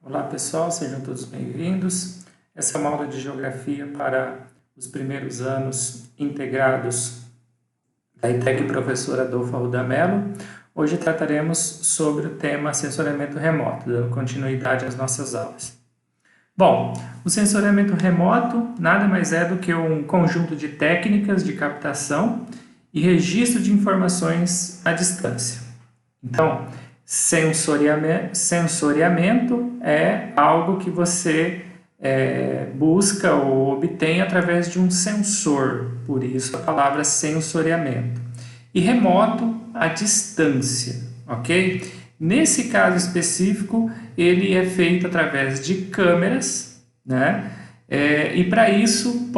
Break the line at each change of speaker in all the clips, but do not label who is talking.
Olá pessoal, sejam todos bem-vindos. Essa é uma aula de Geografia para os primeiros anos integrados da ETEC Professor Adolfo Arruda Mello. Hoje trataremos sobre o tema sensoriamento remoto, dando continuidade às nossas aulas. Bom, o sensoriamento remoto nada mais é do que um conjunto de técnicas de captação e registro de informações à distância. Então, sensoriamento é algo que você busca ou obtém através de um sensor, por isso a palavra sensoriamento. E remoto, a distância, ok? Nesse caso específico, ele é feito através de câmeras, né? E para isso,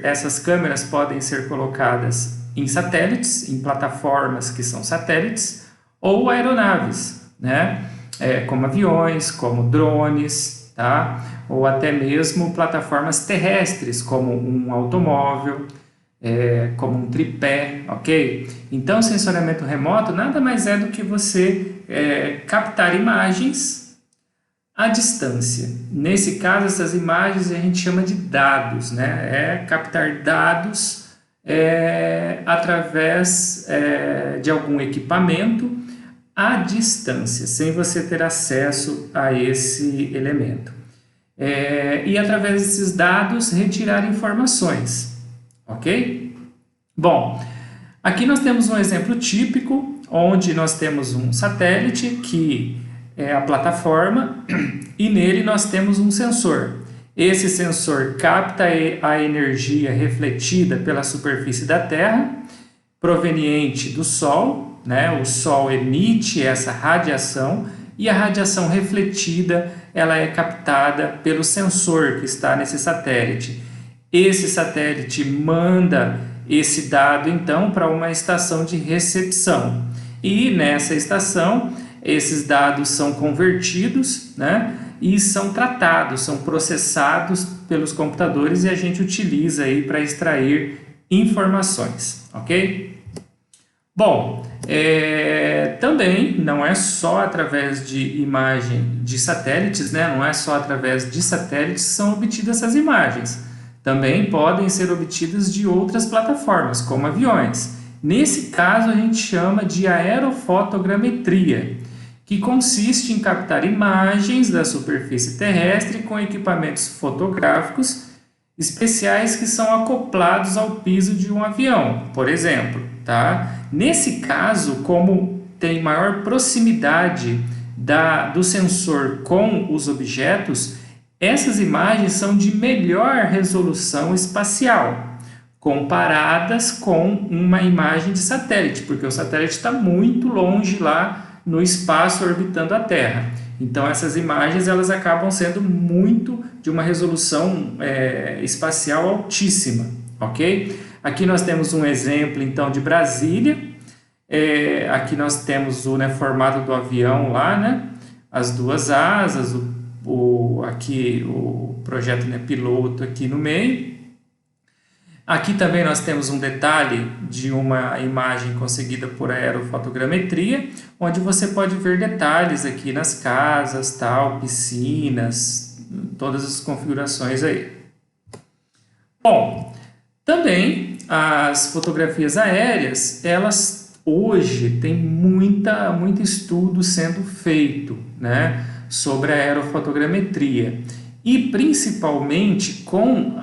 essas câmeras podem ser colocadas em satélites, em plataformas que são satélites, ou aeronaves, né? Como aviões, como drones, tá? Ou até mesmo plataformas terrestres, como um automóvel, como um tripé, ok? Então, sensoriamento remoto nada mais é do que você captar imagens à distância. Nesse caso, essas imagens a gente chama de dados, né? Captar dados através de algum equipamento à distância, sem você ter acesso a esse elemento. E através desses dados retirar informações, ok? Bom, aqui nós temos um exemplo típico, onde nós temos um satélite que é a plataforma e nele nós temos um sensor. Esse sensor capta a energia refletida pela superfície da Terra, proveniente do Sol, né? O Sol emite essa radiação e a radiação refletida ela é captada pelo sensor que está nesse satélite. Esse satélite manda esse dado então para uma estação de recepção e nessa estação esses dados são convertidos, né? E são tratados, são processados pelos computadores e a gente utiliza aí para extrair informações, ok? Bom, também não é só através de imagem de satélites, né? Não é só através de satélites que são obtidas essas imagens. Também podem ser obtidas de outras plataformas, como aviões. Nesse caso, a gente chama de aerofotogrametria, que consiste em captar imagens da superfície terrestre com equipamentos fotográficos especiais que são acoplados ao piso de um avião, por exemplo, tá? Nesse caso, como tem maior proximidade do sensor com os objetos, essas imagens são de melhor resolução espacial, comparadas com uma imagem de satélite, porque o satélite está muito longe lá no espaço orbitando a Terra. Então essas imagens elas acabam sendo muito de uma resolução espacial altíssima, ok? Aqui nós temos um exemplo então de Brasília. Aqui nós temos o formato do avião lá, né? As duas asas, aqui o projeto piloto aqui no meio. Aqui também nós temos um detalhe de uma imagem conseguida por aerofotogrametria, onde você pode ver detalhes aqui nas casas, tal, piscinas, todas as configurações aí. Bom, também as fotografias aéreas, elas hoje tem muito estudo sendo feito, né, sobre a aerofotogrametria. E principalmente com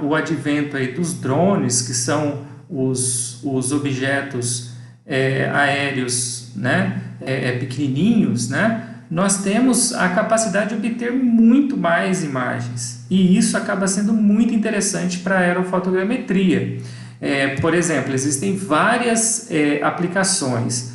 o advento aí dos drones, que são os objetos aéreos, né, pequenininhos, né, nós temos a capacidade de obter muito mais imagens. E isso acaba sendo muito interessante para a aerofotogrametria. Por exemplo, existem várias aplicações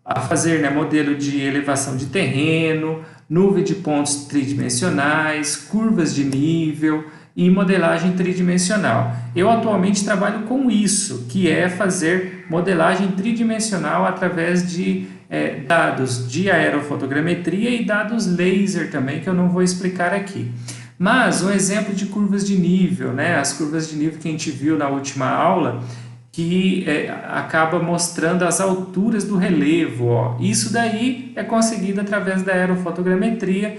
a fazer, né, modelo de elevação de terreno, nuvem de pontos tridimensionais, curvas de nível e modelagem tridimensional. Eu atualmente trabalho com isso, que é fazer modelagem tridimensional através de dados de aerofotogrametria e dados laser também, que eu não vou explicar aqui. Mas um exemplo de curvas de nível, né? As curvas de nível que a gente viu na última aula, que acaba mostrando as alturas do relevo. Ó. Isso daí é conseguido através da aerofotogrametria,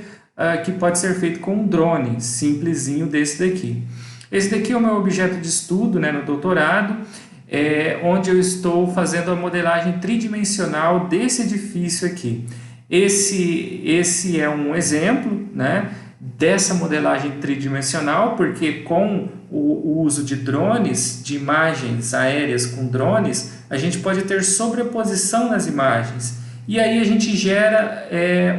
que pode ser feito com um drone simplesinho desse daqui. Esse daqui é o meu objeto de estudo, né, no doutorado, onde eu estou fazendo a modelagem tridimensional desse edifício aqui. Esse é um exemplo, né, dessa modelagem tridimensional, porque com o uso de drones, de imagens aéreas com drones, a gente pode ter sobreposição nas imagens. E aí a gente gera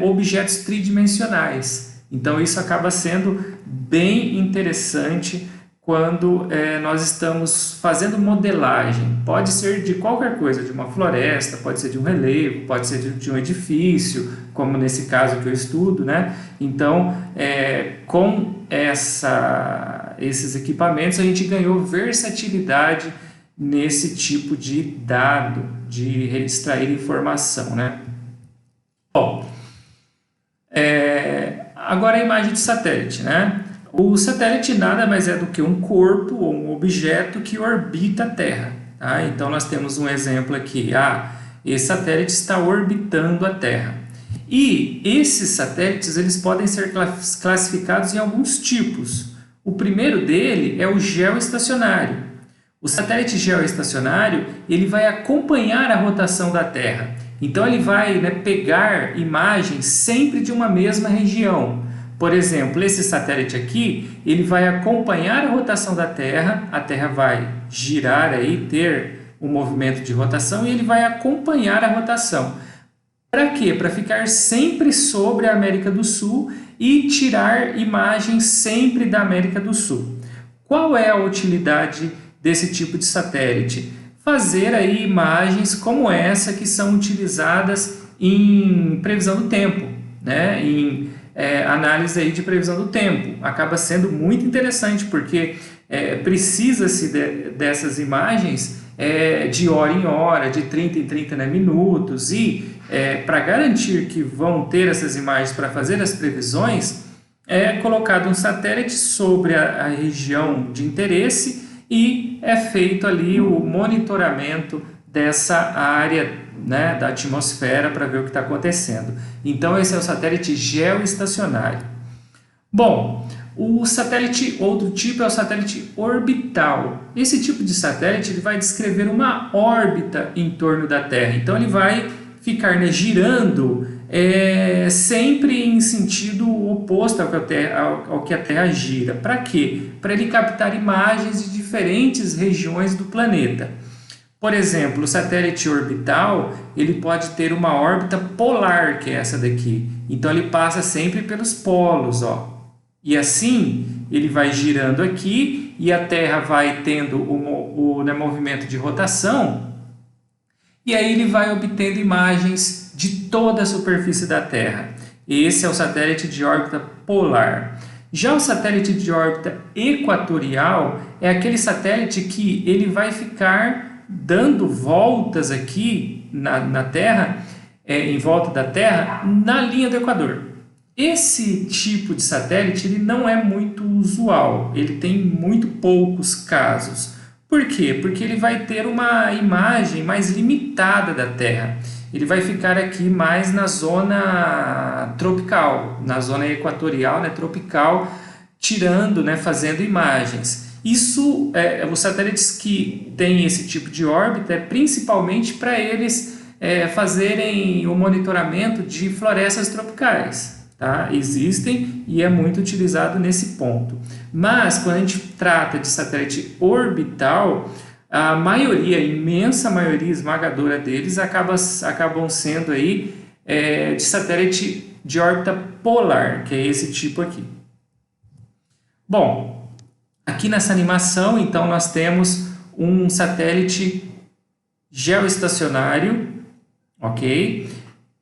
objetos tridimensionais. Então isso acaba sendo bem interessante quando nós estamos fazendo modelagem. Pode ser de qualquer coisa, de uma floresta, pode ser de um relevo, pode ser de um edifício, como nesse caso que eu estudo, né? Então, com esses equipamentos, a gente ganhou versatilidade nesse tipo de dado, de extrair informação, né? Bom, agora a imagem de satélite, né? O satélite nada mais é do que um corpo ou um objeto que orbita a Terra. Tá? Então nós temos um exemplo aqui. Esse satélite está orbitando a Terra. E esses satélites eles podem ser classificados em alguns tipos. O primeiro dele é o geoestacionário. O satélite geoestacionário ele vai acompanhar a rotação da Terra. Então ele vai pegar imagens sempre de uma mesma região. Por exemplo, esse satélite aqui, ele vai acompanhar a rotação da Terra, a Terra vai girar aí, ter um movimento de rotação e ele vai acompanhar a rotação. Para quê? Para ficar sempre sobre a América do Sul e tirar imagens sempre da América do Sul. Qual é a utilidade desse tipo de satélite? Fazer aí imagens como essa que são utilizadas em previsão do tempo, né? Em análise aí de previsão do tempo. Acaba sendo muito interessante porque precisa-se dessas imagens de hora em hora, de 30 em 30 minutos e para garantir que vão ter essas imagens para fazer as previsões, é colocado um satélite sobre a região de interesse e é feito ali o monitoramento dessa área, né, da atmosfera para ver o que está acontecendo. Então esse é o satélite geoestacionário. Bom, outro tipo é o satélite orbital. Esse tipo de satélite ele vai descrever uma órbita em torno da Terra. Então ele vai ficar girando sempre em sentido oposto ao que a Terra gira. Para quê? Para ele captar imagens de diferentes regiões do planeta. Por exemplo, o satélite orbital ele pode ter uma órbita polar, que é essa daqui. Então ele passa sempre pelos polos, ó. E assim ele vai girando aqui e a Terra vai tendo o movimento de rotação. E aí ele vai obtendo imagens de toda a superfície da Terra. Esse é o satélite de órbita polar. Já o satélite de órbita equatorial é aquele satélite que ele vai ficar dando voltas aqui na Terra, em volta da Terra, na linha do Equador. Esse tipo de satélite ele não é muito usual, ele tem muito poucos casos. Por quê? Porque ele vai ter uma imagem mais limitada da Terra. Ele vai ficar aqui mais na zona tropical, na zona equatorial, né, tropical, tirando, né, fazendo imagens. Isso, os satélites que têm esse tipo de órbita é principalmente para eles fazerem o monitoramento de florestas tropicais. Tá? Existem e é muito utilizado nesse ponto. Mas quando a gente trata de satélite orbital, a maioria, a imensa maioria esmagadora deles acabam sendo aí, de satélite de órbita polar, que é esse tipo aqui. Bom, aqui nessa animação, então, nós temos um satélite geoestacionário, ok?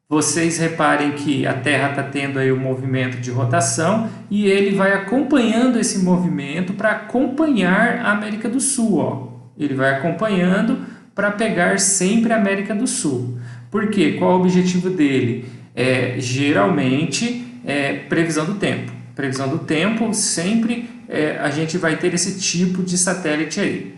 Vocês reparem que a Terra está tendo aí um movimento de rotação e ele vai acompanhando esse movimento para acompanhar a América do Sul, ó. Ele vai acompanhando para pegar sempre a América do Sul. Por quê? Qual é o objetivo dele? Geralmente, previsão do tempo. Previsão do tempo, sempre a gente vai ter esse tipo de satélite aí.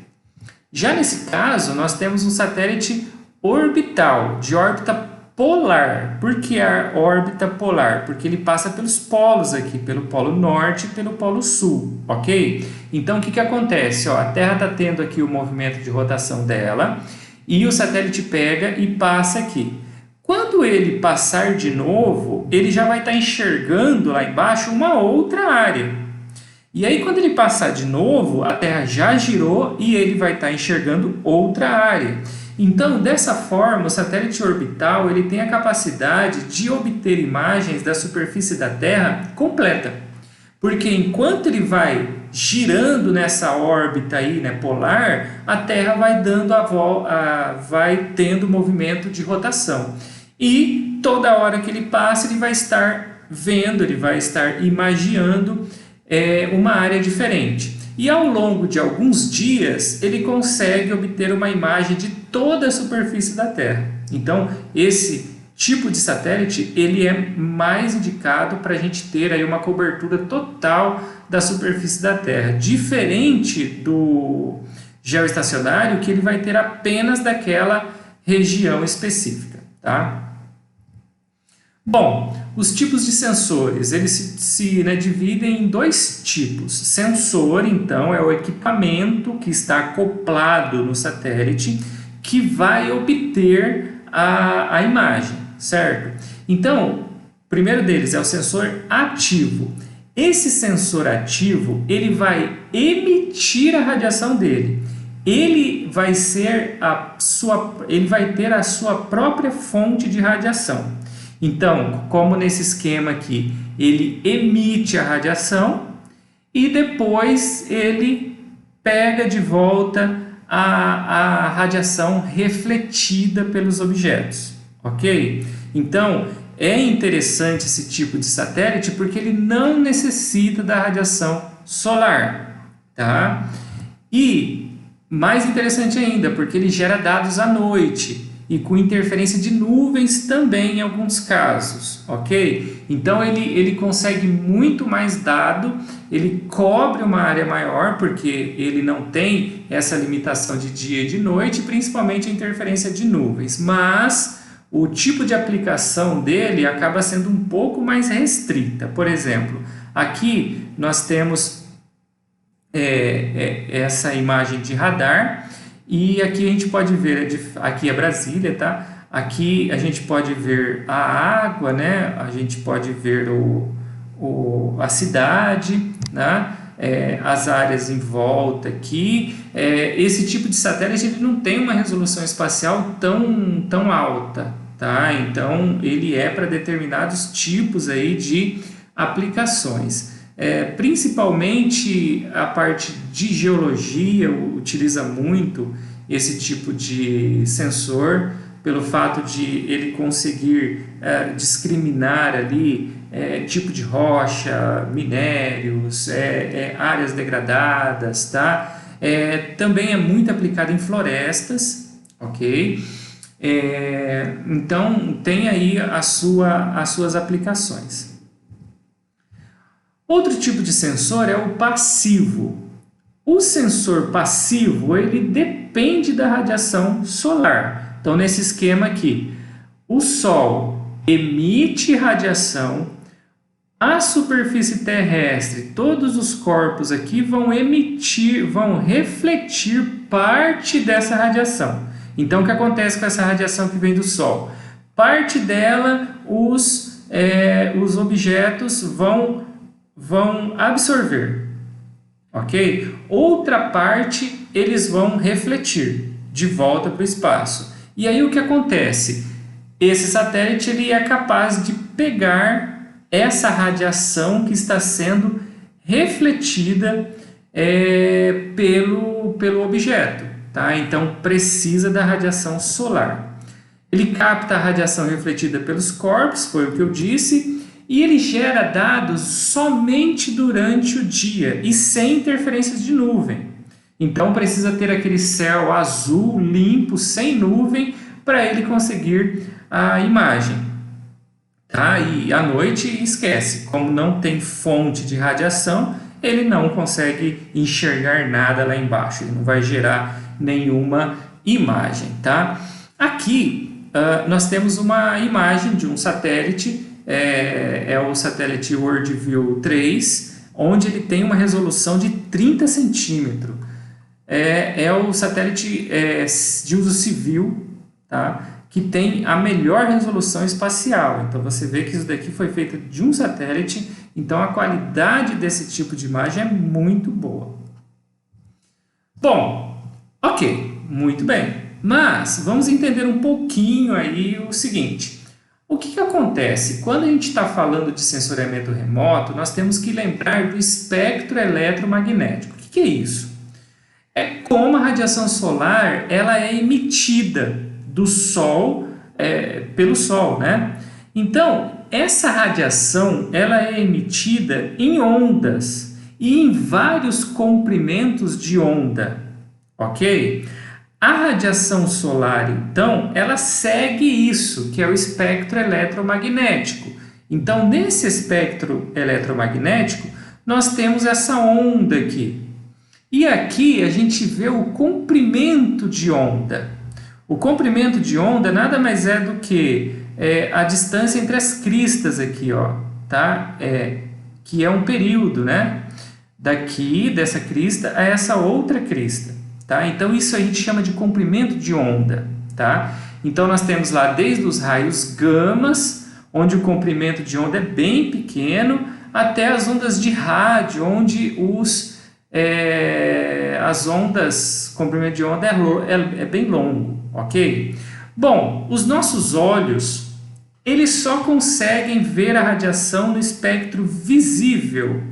Já nesse caso, nós temos um satélite orbital, de órbita polar. Por que a órbita polar? Porque ele passa pelos polos aqui, pelo polo norte e pelo polo sul, ok? Então, o que acontece? Ó, a Terra está tendo aqui o movimento de rotação dela e o satélite pega e passa aqui. Quando ele passar de novo, ele já vai estar enxergando lá embaixo uma outra área. E aí, quando ele passar de novo, a Terra já girou e ele vai estar enxergando outra área. Então, dessa forma, o satélite orbital ele tem a capacidade de obter imagens da superfície da Terra completa. Porque enquanto ele vai girando nessa órbita aí, né, polar, a Terra vai dando vai tendo movimento de rotação. E toda hora que ele passa, ele vai estar vendo, ele vai estar imaginando uma área diferente. E ao longo de alguns dias, ele consegue obter uma imagem de toda a superfície da Terra. Então, esse tipo de satélite, ele é mais indicado para a gente ter aí uma cobertura total da superfície da Terra. Diferente do geoestacionário, que ele vai ter apenas daquela região específica, tá? Bom, os tipos de sensores, eles se dividem em dois tipos. Sensor, então, é o equipamento que está acoplado no satélite que vai obter a imagem, certo? Então, o primeiro deles é o sensor ativo. Esse sensor ativo, ele vai emitir a radiação dele. Ele vai ter a sua própria fonte de radiação. Então, como nesse esquema aqui, ele emite a radiação e depois ele pega de volta a radiação refletida pelos objetos, ok? Então, é interessante esse tipo de satélite porque ele não necessita da radiação solar, tá? E, mais interessante ainda, porque ele gera dados à noite e com interferência de nuvens também em alguns casos, ok? Então ele consegue muito mais dado, ele cobre uma área maior porque ele não tem essa limitação de dia e de noite, principalmente a interferência de nuvens, mas o tipo de aplicação dele acaba sendo um pouco mais restrita. Por exemplo, aqui nós temos essa imagem de radar. E aqui a gente pode ver, aqui é Brasília, tá? Aqui a gente pode ver a água, né? A gente pode ver a cidade, né? As áreas em volta aqui. Esse tipo de satélite ele não tem uma resolução espacial tão alta, tá? Então ele é para determinados tipos aí de aplicações. Principalmente a parte de geologia utiliza muito esse tipo de sensor pelo fato de ele conseguir discriminar ali tipo de rocha, minérios, áreas degradadas, tá? Também é muito aplicado em florestas, ok? Então tem aí as suas aplicações. Outro tipo de sensor é o passivo. O sensor passivo, ele depende da radiação solar. Então, nesse esquema aqui, o Sol emite radiação, a superfície terrestre, todos os corpos aqui vão refletir parte dessa radiação. Então, o que acontece com essa radiação que vem do Sol? Parte dela, os objetos vão absorver, ok? Outra parte eles vão refletir de volta para o espaço. E aí o que acontece? Esse satélite ele é capaz de pegar essa radiação que está sendo refletida pelo objeto, tá? Então precisa da radiação solar. Ele capta a radiação refletida pelos corpos, foi o que eu disse. E ele gera dados somente durante o dia e sem interferências de nuvem. Então precisa ter aquele céu azul, limpo, sem nuvem, para ele conseguir a imagem. Tá? E à noite esquece, como não tem fonte de radiação, ele não consegue enxergar nada lá embaixo, ele não vai gerar nenhuma imagem. Tá? Aqui nós temos uma imagem de um satélite, é o satélite Worldview 3, onde ele tem uma resolução de 30 centímetros. É o satélite de uso civil, tá? Que tem a melhor resolução espacial. Então você vê que isso daqui foi feito de um satélite, então a qualidade desse tipo de imagem é muito boa. Bom, ok, muito bem. Mas vamos entender um pouquinho aí o seguinte. O que acontece? Quando a gente está falando de sensoriamento remoto, nós temos que lembrar do espectro eletromagnético. O que é isso? É como a radiação solar ela é emitida do Sol, pelo Sol, né? Então, essa radiação ela é emitida em ondas e em vários comprimentos de onda, ok? A radiação solar, então, ela segue isso, que é o espectro eletromagnético. Então, nesse espectro eletromagnético, nós temos essa onda aqui. E aqui a gente vê o comprimento de onda. O comprimento de onda nada mais é do que a distância entre as cristas aqui, ó, tá? Que é um período, né? Daqui, dessa crista, a essa outra crista, tá? Então, isso a gente chama de comprimento de onda, tá? Então, nós temos lá desde os raios gamas, onde o comprimento de onda é bem pequeno, até as ondas de rádio, onde as ondas, comprimento de onda é bem longo, ok? Bom, os nossos olhos, eles só conseguem ver a radiação no espectro visível.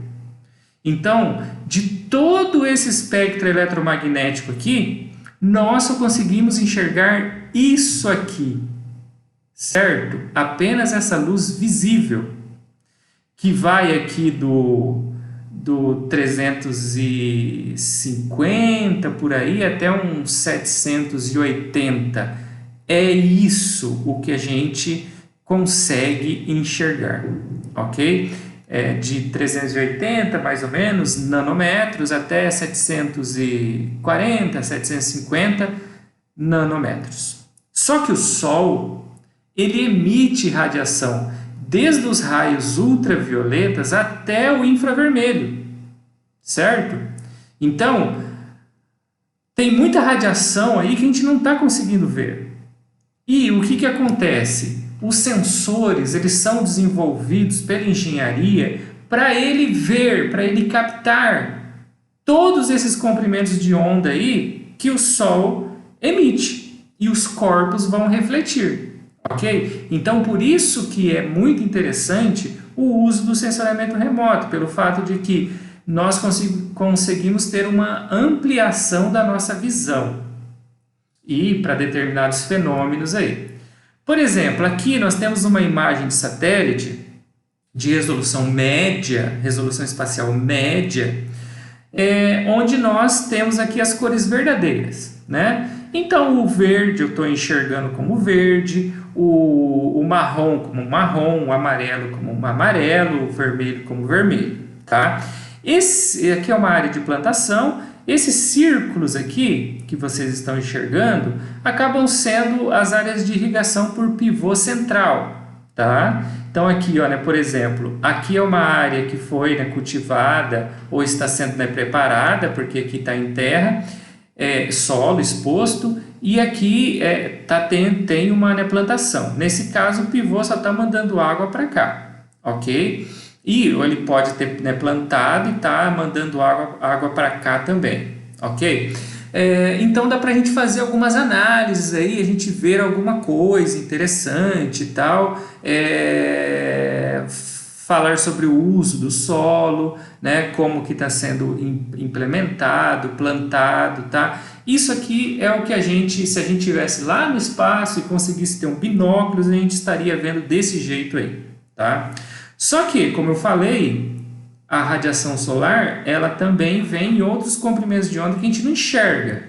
Então, de todo esse espectro eletromagnético aqui, nós só conseguimos enxergar isso aqui, certo? Apenas essa luz visível, que vai aqui do 350 por aí até uns 780. É isso o que a gente consegue enxergar, ok? De 380 mais ou menos nanômetros até 740, 750 nanômetros. Só que o Sol, ele emite radiação desde os raios ultravioletas até o infravermelho, certo? Então, tem muita radiação aí que a gente não está conseguindo ver. E o que acontece? Os sensores, eles são desenvolvidos pela engenharia para ele ver, para ele captar todos esses comprimentos de onda aí que o Sol emite e os corpos vão refletir. Ok? Então, por isso que é muito interessante o uso do sensoriamento remoto, pelo fato de que nós conseguimos ter uma ampliação da nossa visão e para determinados fenômenos aí. Por exemplo, aqui nós temos uma imagem de satélite de resolução média, resolução espacial média, onde nós temos aqui as cores verdadeiras, né? Então, o verde eu estou enxergando como verde, o marrom como marrom, o amarelo como amarelo, o vermelho como vermelho, tá? Esse aqui é uma área de plantação. Esses círculos aqui, que vocês estão enxergando, acabam sendo as áreas de irrigação por pivô central, tá? Então, aqui, olha, por exemplo, aqui é uma área que foi cultivada ou está sendo preparada, porque aqui está em terra, solo exposto, e aqui tem uma plantação. Nesse caso, o pivô só está mandando água para cá, ok? E ele pode ter plantado e está mandando água para cá também, ok? Então dá para a gente fazer algumas análises aí, a gente ver alguma coisa interessante e tal, falar sobre o uso do solo, né, como que está sendo implementado, plantado, tá? Isso aqui é o que se a gente estivesse lá no espaço e conseguisse ter um binóculo, a gente estaria vendo desse jeito aí, tá? Só que, como eu falei, a radiação solar, ela também vem em outros comprimentos de onda que a gente não enxerga.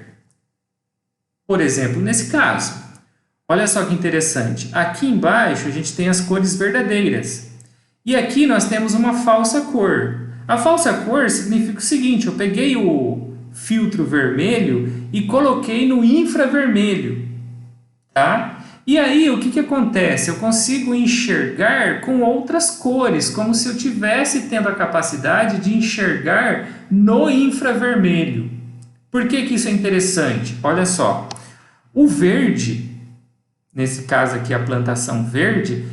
Por exemplo, nesse caso, olha só que interessante. Aqui embaixo a gente tem as cores verdadeiras. E aqui nós temos uma falsa cor. A falsa cor significa o seguinte: eu peguei o filtro vermelho e coloquei no infravermelho, tá? E aí, o que que acontece? Eu consigo enxergar com outras cores, como se eu tivesse tendo a capacidade de enxergar no infravermelho. Por que que isso é interessante? Olha só, o verde, nesse caso aqui a plantação verde,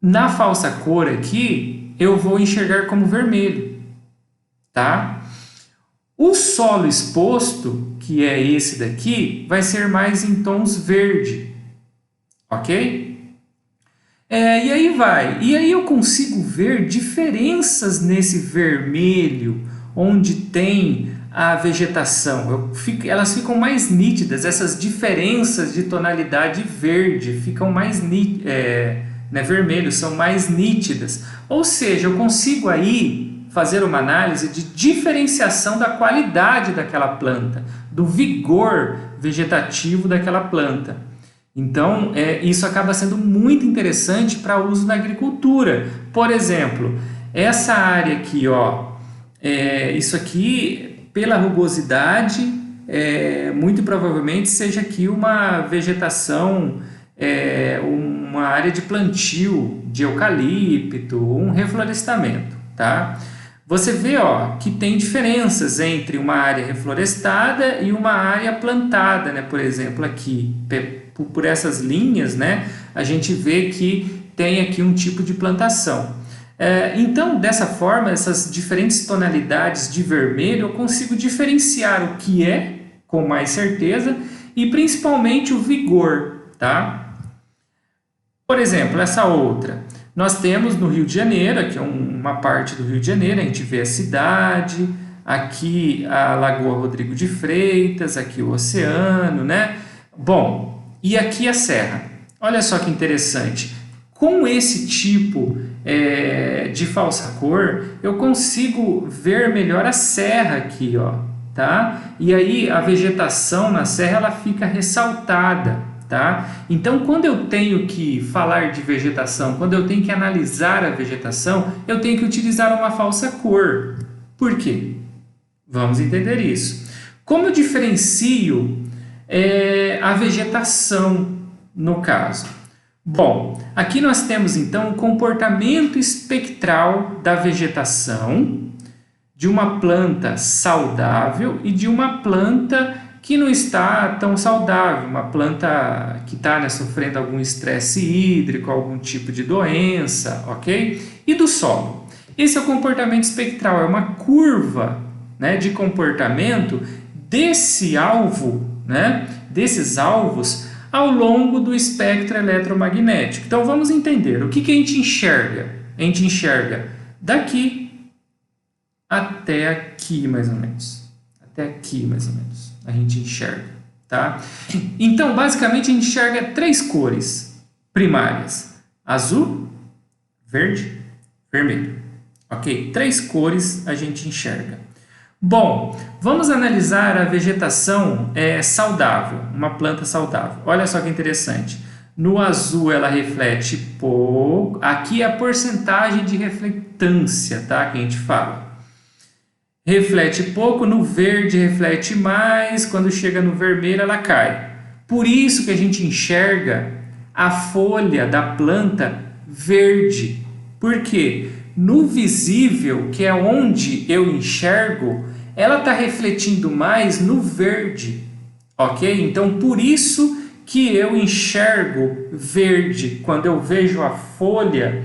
na falsa cor aqui, eu vou enxergar como vermelho, tá? O solo exposto, que é esse daqui, vai ser mais em tons verde, ok? E aí vai. E aí eu consigo ver diferenças nesse vermelho, onde tem a vegetação. Elas ficam mais nítidas, essas diferenças de tonalidade verde ficam mais vermelho, são mais nítidas. Ou seja, eu consigo aí fazer uma análise de diferenciação da qualidade daquela planta, do vigor vegetativo daquela planta. Então, isso acaba sendo muito interessante para uso na agricultura. Por exemplo, essa área aqui, ó, isso aqui, pela rugosidade, muito provavelmente seja aqui uma vegetação, uma área de plantio de eucalipto, um reflorestamento, tá? Você vê, ó, que tem diferenças entre uma área reflorestada e uma área plantada, né? Por exemplo, aqui, por essas linhas, né, a gente vê que tem aqui um tipo de plantação. Então, dessa forma, essas diferentes tonalidades de vermelho, eu consigo diferenciar o que é, com mais certeza, e principalmente o vigor, tá? Por exemplo, essa outra, nós temos no Rio de Janeiro, aqui é uma parte do Rio de Janeiro, a gente vê a cidade, aqui a Lagoa Rodrigo de Freitas, aqui o oceano, né? Bom, e aqui a serra. Olha só que interessante. Com esse tipo de falsa cor, eu consigo ver melhor a serra aqui, ó, tá? E aí a vegetação na serra ela fica ressaltada, tá? Então, quando eu tenho que falar de vegetação, quando eu tenho que analisar a vegetação, eu tenho que utilizar uma falsa cor. Por quê? Vamos entender isso. Como eu diferencio a vegetação no caso? Bom, aqui nós temos então o comportamento espectral da vegetação de uma planta saudável e de uma planta que não está tão saudável, uma planta que está sofrendo algum estresse hídrico, algum tipo de doença, ok? E do solo. Esse é o comportamento espectral, é uma curva, né, de comportamento desse alvo, né, desses alvos ao longo do espectro eletromagnético. Então vamos entender o que a gente enxerga. A gente enxerga daqui até aqui mais ou menos. Até aqui mais ou menos a gente enxerga, tá? Então basicamente a gente enxerga três cores primárias: azul, verde, vermelho. Ok? Três cores a gente enxerga. Bom, vamos analisar a vegetação saudável, uma planta saudável. Olha só que interessante. No azul ela reflete pouco. Aqui é a porcentagem de reflectância, tá? Que a gente fala. Reflete pouco, no verde reflete mais, quando chega no vermelho ela cai. Por isso que a gente enxerga a folha da planta verde. Por quê? No visível, que é onde eu enxergo, ela está refletindo mais no verde, ok? Então, por isso que eu enxergo verde. Quando eu vejo a folha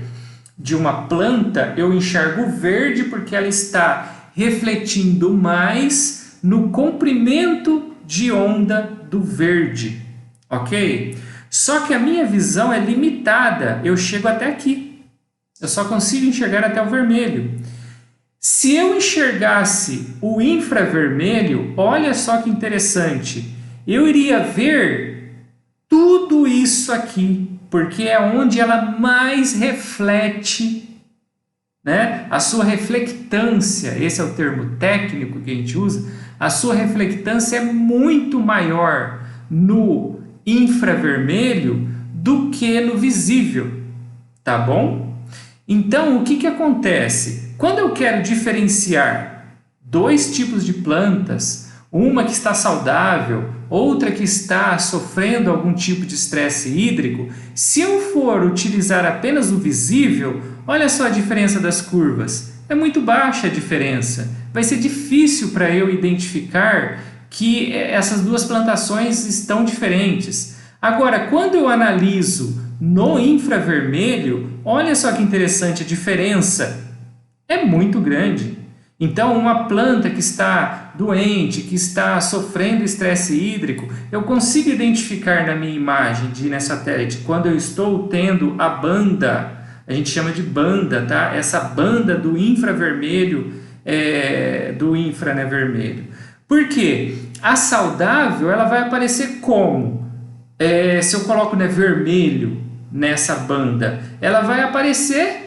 de uma planta, eu enxergo verde porque ela está refletindo mais no comprimento de onda do verde, ok? Só que a minha visão é limitada, eu chego até aqui. Eu só consigo enxergar até o vermelho. Se eu enxergasse o infravermelho, olha só que interessante, eu iria ver tudo isso aqui, porque é onde ela mais reflete, né? A sua reflectância, esse é o termo técnico que a gente usa, a sua reflectância é muito maior no infravermelho do que no visível, tá bom? Então, o que acontece? Quando eu quero diferenciar dois tipos de plantas, uma que está saudável, outra que está sofrendo algum tipo de estresse hídrico, se eu for utilizar apenas o visível, olha só a diferença das curvas. É muito baixa a diferença. Vai ser difícil para eu identificar que essas duas plantações estão diferentes. Agora, quando eu analiso no infravermelho, olha só que interessante a diferença. É muito grande. Então, uma planta que está doente, que está sofrendo estresse hídrico, eu consigo identificar na minha imagem de satélite, quando eu estou tendo a banda, a gente chama de banda, tá? Essa banda do infravermelho, do infra, né, vermelho. Por quê? A saudável, ela vai aparecer como? Se eu coloco, né, vermelho nessa banda, ela vai aparecer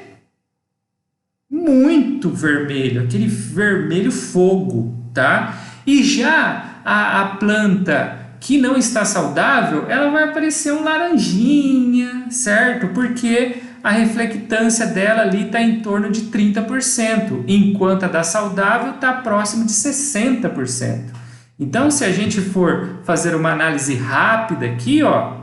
muito vermelho, aquele vermelho fogo, tá? E já a planta que não está saudável, ela vai aparecer um laranjinha, certo? Porque a reflectância dela ali está em torno de 30%, enquanto a da saudável está próximo de 60%. Então, se a gente for fazer uma análise rápida aqui, ó,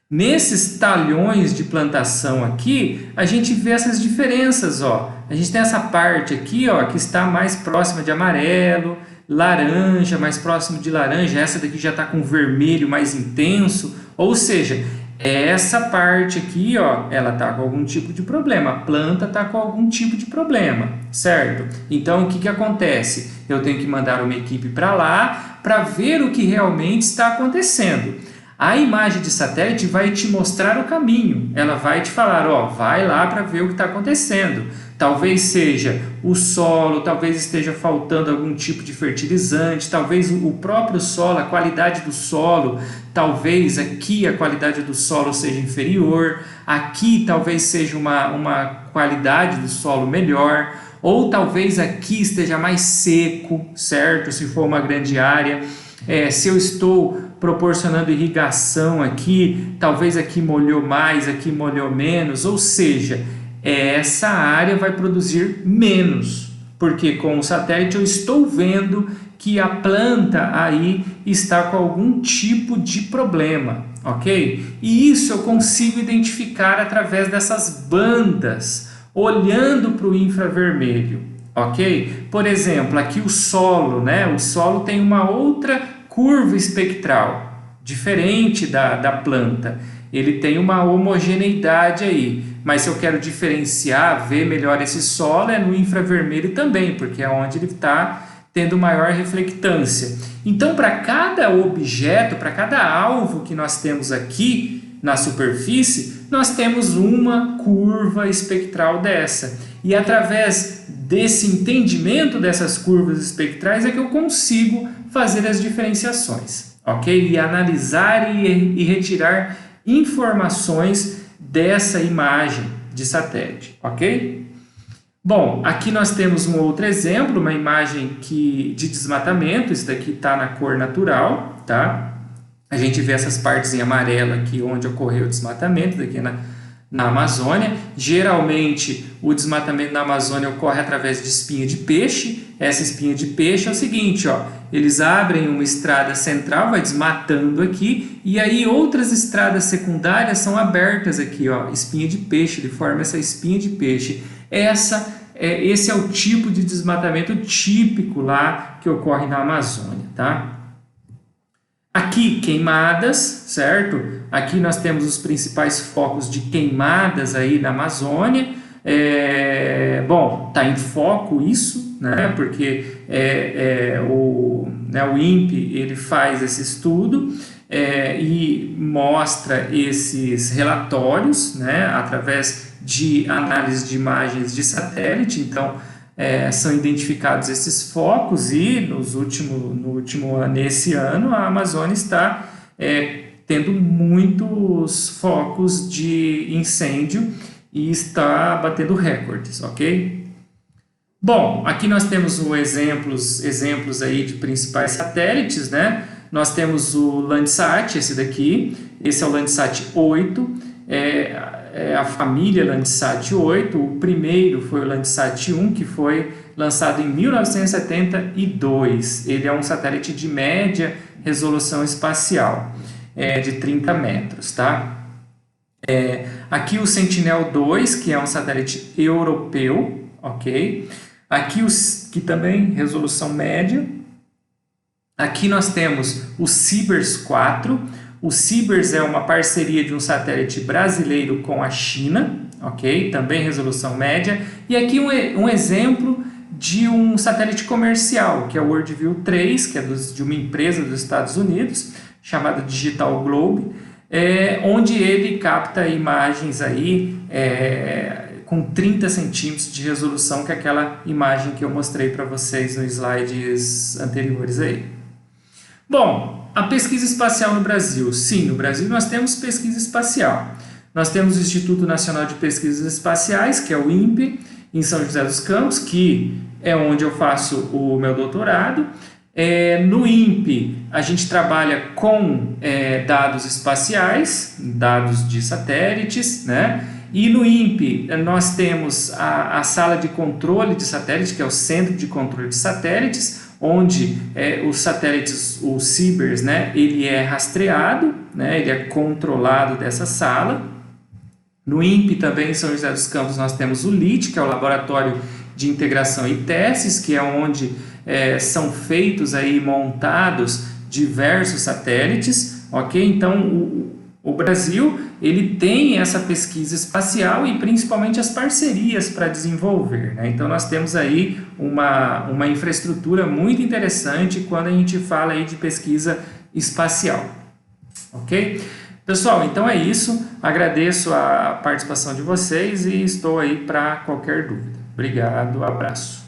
nesses talhões de plantação aqui, a gente vê essas diferenças, ó. A gente tem essa parte aqui, ó, que está mais próxima de amarelo, laranja, mais próximo de laranja, essa daqui já está com vermelho mais intenso, ou seja, essa parte aqui, ó, ela está com algum tipo de problema, a planta está com algum tipo de problema, certo? Então, o que acontece? Eu tenho que mandar uma equipe para lá para ver o que realmente está acontecendo. A imagem de satélite vai te mostrar o caminho, ela vai te falar, ó, vai lá para ver o que está acontecendo. Talvez seja o solo, talvez esteja faltando algum tipo de fertilizante, talvez o próprio solo, a qualidade do solo, talvez aqui a qualidade do solo seja inferior, aqui talvez seja uma qualidade do solo melhor, ou talvez aqui esteja mais seco, certo? Se for uma grande área, se eu estou proporcionando irrigação aqui, talvez aqui molhou mais, aqui molhou menos, ou seja, essa área vai produzir menos, porque com o satélite eu estou vendo que a planta aí está com algum tipo de problema, ok? E isso eu consigo identificar através dessas bandas, olhando para o infravermelho, ok? Por exemplo, aqui o solo, né? O solo tem uma outra curva espectral, diferente da planta. Ele tem uma homogeneidade aí, mas se eu quero diferenciar, ver melhor esse solo, é no infravermelho também, porque é onde ele está tendo maior reflectância. Então, para cada objeto, para cada alvo que nós temos aqui na superfície, nós temos uma curva espectral dessa. E através desse entendimento dessas curvas espectrais é que eu consigo fazer as diferenciações, ok? E analisar e retirar informações dessa imagem de satélite, ok? Bom, aqui nós temos um outro exemplo, uma imagem de desmatamento, isso daqui está na cor natural, tá? A gente vê essas partes em amarelo aqui onde ocorreu o desmatamento, daqui na Amazônia. Geralmente o desmatamento na Amazônia ocorre através de espinha de peixe. Essa espinha de peixe é o seguinte, ó, eles abrem uma estrada central, vai desmatando aqui, e aí outras estradas secundárias são abertas aqui, ó, espinha de peixe, ele forma essa espinha de peixe. Esse é o tipo de desmatamento típico lá que ocorre na Amazônia, tá? Aqui, queimadas, certo? Aqui nós temos os principais focos de queimadas aí na Amazônia. Bom, está em foco isso, né? Porque o INPE ele faz esse estudo e mostra esses relatórios, né? Através de análise de imagens de satélite. Então, são identificados esses focos e nesse ano a Amazônia está tendo muitos focos de incêndio e está batendo recordes, ok? Bom, aqui nós temos exemplos aí de principais satélites, né? Nós temos o Landsat, esse daqui, esse é o Landsat 8, a família Landsat 8. O primeiro foi o Landsat 1, que foi lançado em 1972. Ele é um satélite de média resolução espacial, de 30 metros, tá? Aqui o Sentinel-2, que é um satélite europeu, ok? Aqui que também resolução média. Aqui nós temos o Sibers 4. O Sibers é uma parceria de um satélite brasileiro com a China, ok? Também resolução média. E aqui um exemplo de um satélite comercial, que é o WorldView 3, que é de uma empresa dos Estados Unidos, chamada Digital Globe, onde ele capta imagens aí, com 30 centímetros de resolução, que é aquela imagem que eu mostrei para vocês nos slides anteriores aí. Bom, a pesquisa espacial no Brasil. Sim, no Brasil nós temos pesquisa espacial. Nós temos o Instituto Nacional de Pesquisas Espaciais, que é o INPE, em São José dos Campos, que é onde eu faço o meu doutorado. No INPE, a gente trabalha com dados espaciais, dados de satélites, né? E no INPE, nós temos a sala de controle de satélites, que é o Centro de Controle de Satélites, onde os satélites, o Sibers, né, ele é rastreado, né, ele é controlado dessa sala. No INPE também, em São José dos Campos, nós temos o LIT, que é o Laboratório de Integração e Testes, que é onde são feitos aí, montados diversos satélites, ok? Então, o Brasil, ele tem essa pesquisa espacial e principalmente as parcerias para desenvolver, né? Então, nós temos aí uma infraestrutura muito interessante quando a gente fala aí de pesquisa espacial, ok? Pessoal, então é isso. Agradeço a participação de vocês e estou aí para qualquer dúvida. Obrigado, abraço.